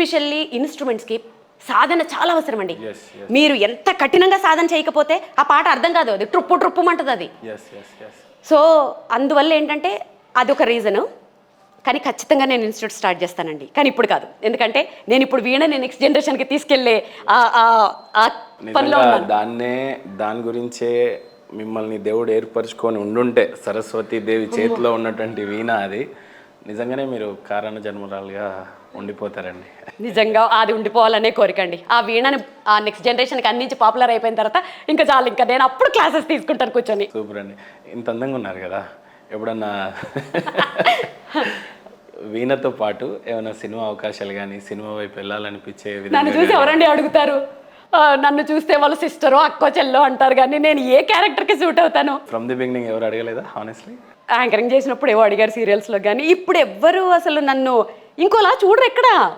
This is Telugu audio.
ఎస్పెషల్లీ ఇన్స్ట్రుమెంట్స్కి సాధన చాలా అవసరం అండి. Yes, yes. మీరు ఎంత కఠినంగా సాధన చేయకపోతే ఆ పాట అర్థం కాదు, అది ట్రుప్పుమంటది అది. ఎస్ ఎస్ ఎస్ సో అందువల్ల ఏంటంటే అదొక రీజను. కానీ ఖచ్చితంగా నేను ఇన్స్టిట్యూట్ స్టార్ట్ చేస్తానండి, కానీ ఇప్పుడు కాదు. ఎందుకంటే నేను ఇప్పుడు వీణని నెక్స్ట్ జనరేషన్కి తీసుకెళ్లే ఆ పనిలో ఉన్నాను. దాని గురించే మిమ్మల్ని దేవుడు ఏర్పరచుకొని ఉండుంటే సరస్వతి దేవి చేతిలో ఉన్నటువంటి వీణ అది నిజంగానే మీరు కారణ జన్మరాలుగా ఉండిపోతారండి. నిజంగా అది ఉండిపోవాలనే కోరికండి. ఆ వీణని ఆ నెక్స్ట్ జనరేషన్కి అందించి పాపులర్ అయిపోయిన తర్వాత ఇంకా చాలు, ఇంకా నేను అప్పుడు క్లాసెస్ తీసుకుంటాను కూర్చొని. సూపర్ అండి. ఇంత అందంగా ఉన్నారు కదా, ఎప్పుడన్నా వీణతో పాటు ఏమైనా సినిమా అవకాశాలు కానీ సినిమా వైపు వెళ్ళాలనిపించే నన్ను చూసి ఎవరండి అడుగుతారు? నన్ను చూస్తే వాళ్ళు సిస్టరో అక్కో చెల్లో అంటారు, కానీ నేను ఏ క్యారెక్టర్కి సూట్ అవుతాను? ఫ్రమ్ ది బిగినింగ్ ఎవరు అడగలేదా హానెస్ట్లీ? యాంకరింగ్ చేసినప్పుడు ఏవో అడిగారు సీరియల్స్లో, కానీ ఇప్పుడు ఎవ్వరు అసలు నన్ను ఇంకోలా చూడరు ఎక్కడ.